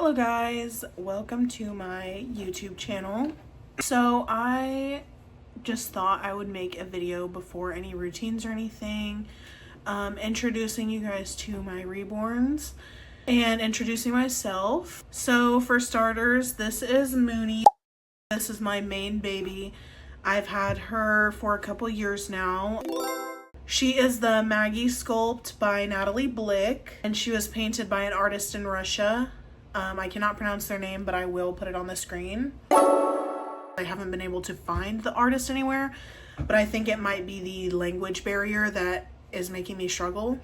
Hello guys, welcome to my YouTube channel. So I just thought I would make a video before any routines or anything, introducing you guys to my Reborns and introducing myself. So for starters, this is Mooney. This is my main baby. I've had her for a couple years now. She is the Maggie sculpt by Natalie Blick, and she was painted by an artist in Russia. I cannot pronounce their name, but I will put it on the screen. I haven't been able to find the artist anywhere, but I think it might be the language barrier that is making me struggle.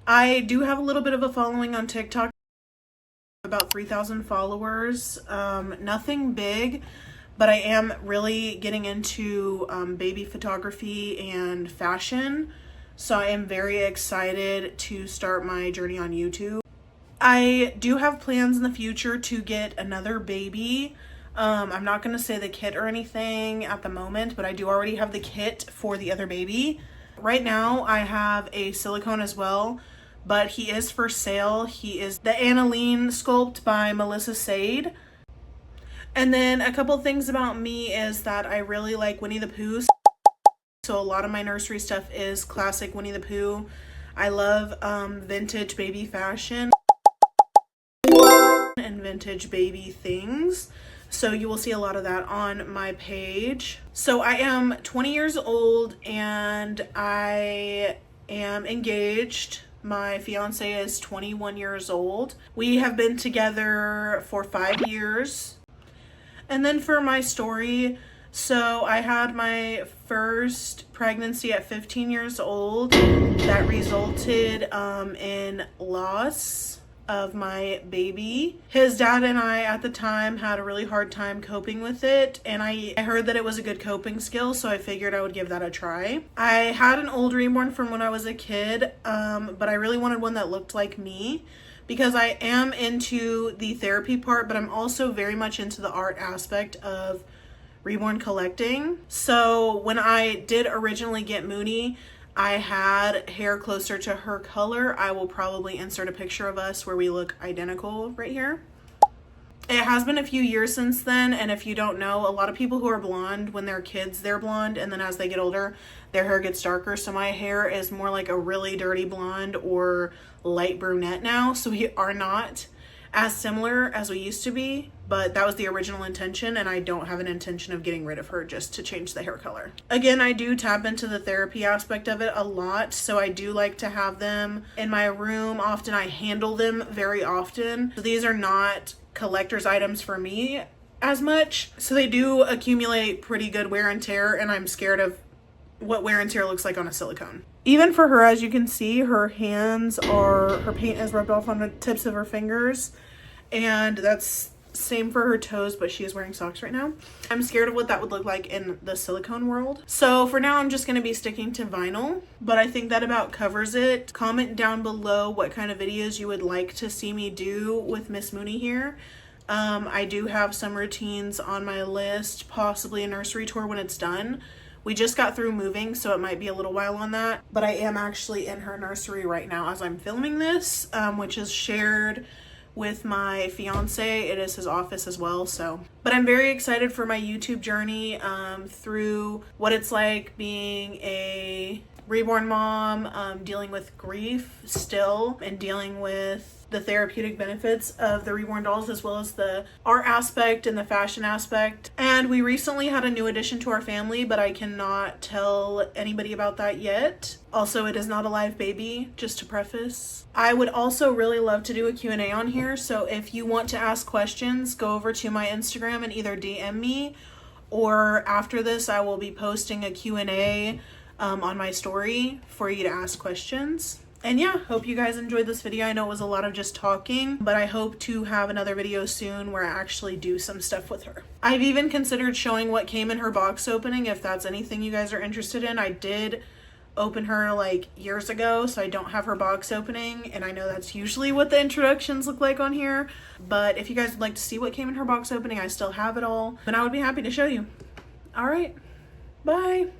I do have a little bit of a following on TikTok, about 3,000 followers. Nothing big, but I am really getting into baby photography and fashion, so I am very excited to start my journey on YouTube. I do have plans in the future to get another baby. I'm not going to say the kit or anything at the moment, but I do already have the kit for the other baby. Right now I have a silicone as well, but he is for sale. He is the Aniline sculpt by Melissa Sade. And then a couple things about me is that I really like Winnie the Pooh. So a lot of my nursery stuff is classic Winnie the Pooh. I love vintage baby fashion and vintage baby things. So you will see a lot of that on my page. So I am 20 years old and I am engaged. My fiance is 21 years old. We have been together for 5 years. And then for my story, so I had my first pregnancy at 15 years old that resulted in loss of my baby. His dad and I at the time had a really hard time coping with it, and I heard that it was a good coping skill, so I figured I would give that a try. I had an old Reborn from when I was a kid, but I really wanted one that looked like me, because I am into the therapy part, but I'm also very much into the art aspect of Reborn collecting. So when I did originally get Mooney, I had hair closer to her color. I will probably insert a picture of us where we look identical right here. It has been a few years since then, and if you don't know, a lot of people who are blonde, when they're kids, they're blonde, and then as they get older, their hair gets darker. So my hair is more like a really dirty blonde or light brunette now. So we are not as similar as we used to be, but that was the original intention, and I don't have an intention of getting rid of her just to change the hair color. Again, I do tap into the therapy aspect of it a lot, so I do like to have them in my room often. I handle them very often. So these are not collector's items for me as much, so they do accumulate pretty good wear and tear, and I'm scared of what wear and tear looks like on a silicone. Even for her, as you can see, her paint is rubbed off on the tips of her fingers, and that's same for her toes, but she is wearing socks right now. I'm scared of what that would look like in the silicone world. So for now, I'm just going to be sticking to vinyl, but I think that about covers it. Comment down below what kind of videos you would like to see me do with Miss Mooney here. I do have some routines on my list, possibly a nursery tour when it's done. We just got through moving, so it might be a little while on that, but I am actually in her nursery right now as I'm filming this, which is shared with my fiance. It is his office as well. But I'm very excited for my YouTube journey through what it's like being a Reborn mom, dealing with grief still, and dealing with the therapeutic benefits of the Reborn dolls, as well as the art aspect and the fashion aspect. And we recently had a new addition to our family, but I cannot tell anybody about that yet. Also, it is not a live baby, just to preface. I would also really love to do a Q&A on here, so if you want to ask questions, go over to my Instagram and either DM me, or after this I will be posting a Q&A on my story for you to ask questions. And yeah, hope you guys enjoyed this video. I know it was a lot of just talking, but I hope to have another video soon where I actually do some stuff with her. I've even considered showing what came in her box opening, if that's anything you guys are interested in. I did open her like years ago, so I don't have her box opening, and I know that's usually what the introductions look like on here, but if you guys would like to see what came in her box opening, I still have it all, and I would be happy to show you. All right, bye.